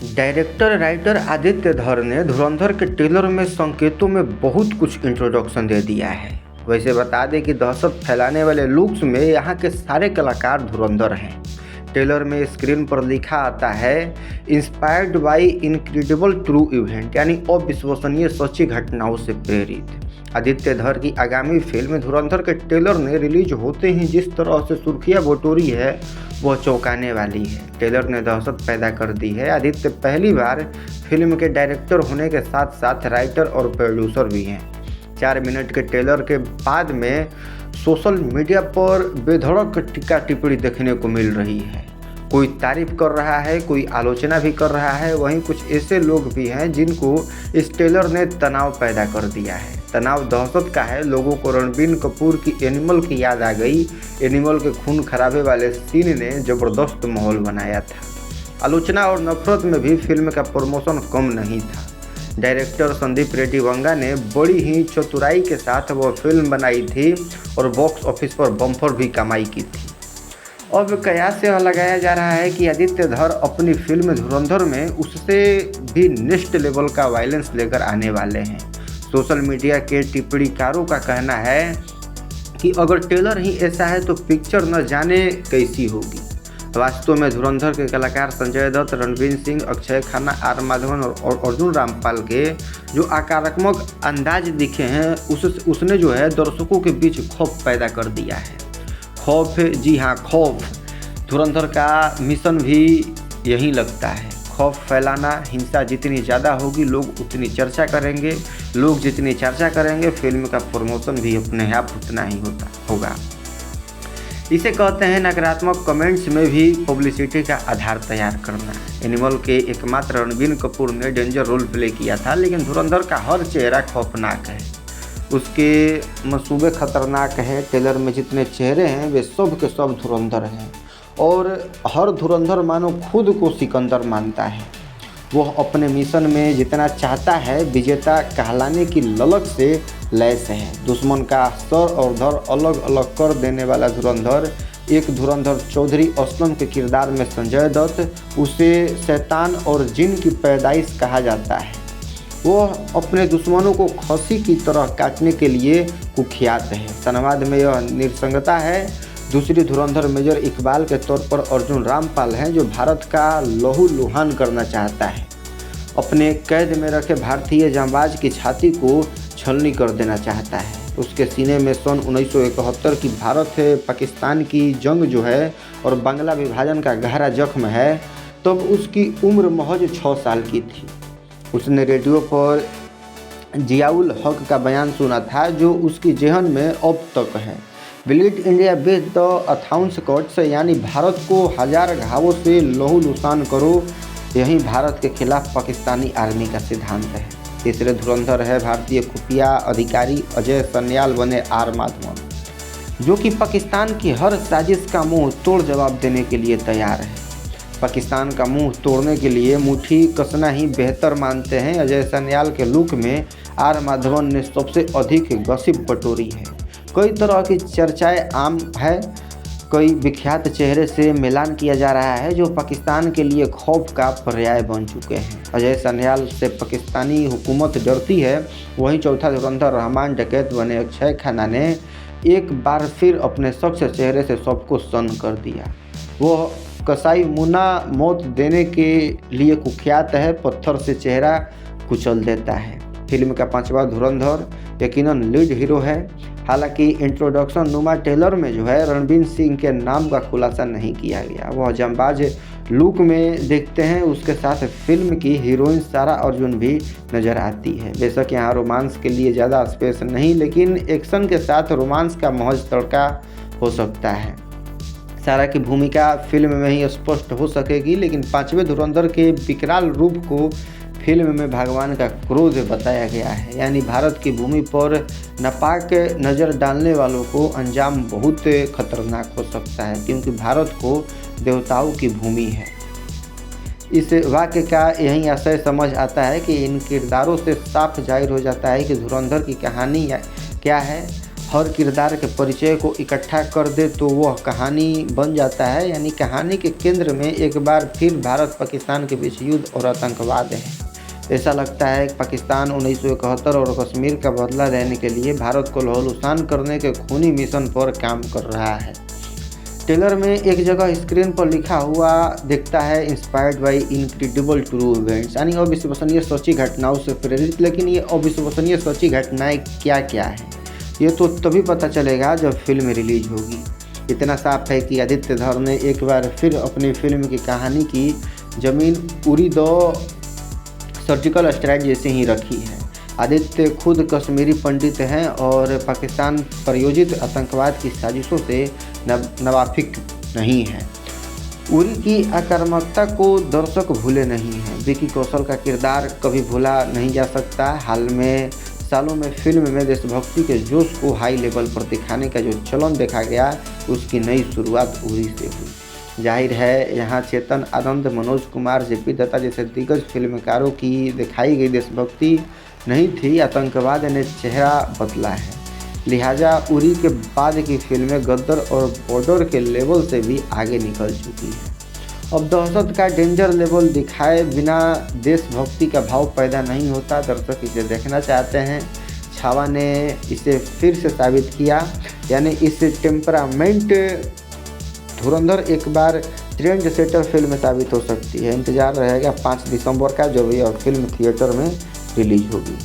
Director writer Aditya धर ने धुरंधर के ट्रेलर में संकेतों में बहुत कुछ इंट्रोडक्शन दे दिया है। वैसे बता दें कि दहशत फैलाने वाले लुक्स में यहाँ के सारे कलाकार धुरंधर हैं। ट्रेलर में स्क्रीन पर लिखा आता है inspired by incredible true event, यानी अविश्वसनीय सच्ची घटनाओं से प्रेरित। आदित्य धर की आगामी फिल्म धुरंधर के ट्रेलर ने रिलीज होते ही जिस तरह से सुर्खियां बटोरी है वह चौंकाने वाली है। ट्रेलर ने दहशत पैदा कर दी है। आदित्य पहली बार फिल्म के डायरेक्टर होने के साथ साथ राइटर और प्रोड्यूसर भी हैं। 4 मिनट के ट्रेलर के बाद में सोशल मीडिया पर बेधड़क टीका टिप्पणी देखने को मिल रही है। कोई तारीफ कर रहा है, कोई आलोचना भी कर रहा है। वहीं कुछ ऐसे लोग भी हैं जिनको इस ट्रेलर ने तनाव पैदा कर दिया है। तनाव दहशत का है। लोगों को रणबीर कपूर की एनिमल की याद आ गई। एनिमल के खून खराबे वाले सीन ने ज़बरदस्त माहौल बनाया था। आलोचना और नफरत में भी फिल्म का प्रमोशन कम नहीं था। डायरेक्टर संदीप रेड्डी वंगा ने बड़ी ही चतुराई के साथ वह फिल्म बनाई थी और बॉक्स ऑफिस पर बम्पर भी कमाई की थी। अब कयास यह लगाया जा रहा है कि आदित्य धर अपनी फिल्म धुरंधर में उससे भी नेक्स्ट लेवल का वायलेंस लेकर आने वाले हैं। सोशल मीडिया के टिप्पणीकारों का कहना है कि अगर ट्रेलर ही ऐसा है तो पिक्चर न जाने कैसी होगी। वास्तव में धुरंधर के कलाकार संजय दत्त, रणवीर सिंह, अक्षय खन्ना, आर माधवन और अर्जुन रामपाल के जो आक्रामक अंदाज दिखे हैं उसने जो है दर्शकों के बीच खौफ पैदा कर दिया है। खौफ, जी हाँ खौफ। धुरंधर का मिशन भी यही लगता है, खौफ फैलाना। हिंसा जितनी ज़्यादा होगी लोग उतनी चर्चा करेंगे, लोग जितनी चर्चा करेंगे फिल्म का प्रमोशन भी अपने आप उतना ही होगा। इसे कहते हैं नकारात्मक कमेंट्स में भी पब्लिसिटी का आधार तैयार करना। एनिमल के एकमात्र रणबीर कपूर ने डेंजर रोल प्ले किया था, लेकिन धुरंधर का हर चेहरा खौफनाक है। उसके मंसूबे खतरनाक हैं। ट्रेलर में जितने चेहरे हैं वे सब के सब धुरंधर हैं और हर धुरंधर मानो खुद को सिकंदर मानता है। वह अपने मिशन में जितना चाहता है विजेता कहलाने की ललक से लैस है। दुश्मन का सर और धड़ अलग अलग कर देने वाला धुरंधर। एक धुरंधर चौधरी असलम के किरदार में संजय दत्त, उसे शैतान और जिन की पैदाइश कहा जाता है। वह अपने दुश्मनों को खसी की तरह काटने के लिए कुख्यात है। संवाद में यह निरसंगता है। दूसरी धुरंधर मेजर इकबाल के तौर पर अर्जुन रामपाल हैं, जो भारत का लहू लुहान करना चाहता है। अपने कैद में रखे भारतीय जांबाज की छाती को छलनी कर देना चाहता है। उसके सीने में सन 1971 की भारत पाकिस्तान की जंग जो है और बांग्ला विभाजन का गहरा जख्म है। तब उसकी उम्र महज 6 साल की थी। उसने रेडियो पर जियाउल हक का बयान सुना था जो उसकी जेहन में अब तक है। Bleed India with the thousand cuts, यानी भारत को 1000 घावों से लहू लुसान करो, यही भारत के खिलाफ पाकिस्तानी आर्मी का सिद्धांत है। तीसरे धुरंधर है भारतीय खुफिया अधिकारी अजय सन्याल बने आर माधवन, जो कि पाकिस्तान की हर साजिश का मुंह तोड़ जवाब देने के लिए तैयार है। पाकिस्तान का मुंह तोड़ने के लिए मुट्ठी कसना ही बेहतर मानते हैं। अजय सन्याल के लुक में आर माधवन ने सबसे अधिक गसिप बटोरी है। कई तरह की चर्चाएं आम है। कई विख्यात चेहरे से मिलान किया जा रहा है जो पाकिस्तान के लिए खौफ का पर्याय बन चुके हैं। अजय सन्याल से पाकिस्तानी हुकूमत डरती है। वहीं चौथा धुरंधर रहमान डकैत बने अक्षय खन्ना ने एक बार फिर अपने शख्स चेहरे से सबको सन्न कर दिया। वह कसाई मुन्ना मौत देने के लिए कुख्यात है, पत्थर से चेहरा कुचल देता है। फिल्म का 5वां धुरंधर यकीनन लीड हीरो है। हालांकि इंट्रोडक्शन नुमा ट्रेलर में जो है रणबीर सिंह के नाम का खुलासा नहीं किया गया। वह जंबाज लुक में देखते हैं। उसके साथ फिल्म की हीरोइन सारा अर्जुन भी नज़र आती है। बेशक यहाँ रोमांस के लिए ज़्यादा स्पेस नहीं, लेकिन एक्शन के साथ रोमांस का महज तड़का हो सकता है। सारा की भूमिका फिल्म में ही स्पष्ट हो सकेगी, लेकिन 5वें धुरंधर के विकराल रूप को फिल्म में भगवान का क्रोध बताया गया है। यानी भारत की भूमि पर नापाक नज़र डालने वालों को अंजाम बहुत खतरनाक हो सकता है, क्योंकि भारत को देवताओं की भूमि है। इस वाक्य का यही आशय समझ आता है कि इन किरदारों से साफ जाहिर हो जाता है कि धुरंधर की कहानी क्या है। हर किरदार के परिचय को इकट्ठा कर दे तो वह कहानी बन जाता है। यानी कहानी के केंद्र में एक बार फिर भारत पाकिस्तान के बीच युद्ध और आतंकवाद है। ऐसा लगता है कि पाकिस्तान 1971 और कश्मीर का बदला लेने के लिए भारत को लहूलुहान करने के खूनी मिशन पर काम कर रहा है। ट्रेलर में एक जगह स्क्रीन पर लिखा हुआ दिखता है inspired by incredible true events, यानी अविश्वसनीय सच्ची घटनाओं से प्रेरित। लेकिन ये अविश्वसनीय सच्ची घटनाएं क्या क्या है ये तो तभी पता चलेगा जब फिल्म रिलीज होगी। इतना साफ है कि आदित्य धर ने एक बार फिर अपनी फिल्म की कहानी की जमीन उरी दो सर्जिकल स्ट्राइक जैसे ही रखी है। आदित्य खुद कश्मीरी पंडित हैं और पाकिस्तान प्रायोजित आतंकवाद की साजिशों से नवाफिक नहीं है। उरी की आक्रामकता को दर्शक भूले नहीं हैं। विकी कौशल का किरदार कभी भूला नहीं जा सकता। हाल में सालों में फिल्म में देशभक्ति के जोश को हाई लेवल पर दिखाने का जो चलन देखा गया, उसकी नई शुरुआत उरी से हुई। जाहिर है यहाँ चेतन आनंद, मनोज कुमार, जेपी दत्ता जैसे दिग्गज फिल्मकारों की दिखाई गई देशभक्ति नहीं थी, आतंकवाद ने चेहरा बदला है। लिहाजा उरी के बाद की फिल्में गद्दर और बॉर्डर के लेवल से भी आगे निकल चुकी है। अब दहशत का डेंजर लेवल दिखाए बिना देशभक्ति का भाव पैदा नहीं होता। दर्शक इसे देखना चाहते हैं। छावा ने इसे फिर से साबित किया। यानी इस टेम्परामेंट धुरंधर एक बार ट्रेंड सेटर फिल्म साबित हो सकती है। इंतजार रहेगा 5 दिसंबर का, जब यह फिल्म थिएटर में रिलीज होगी।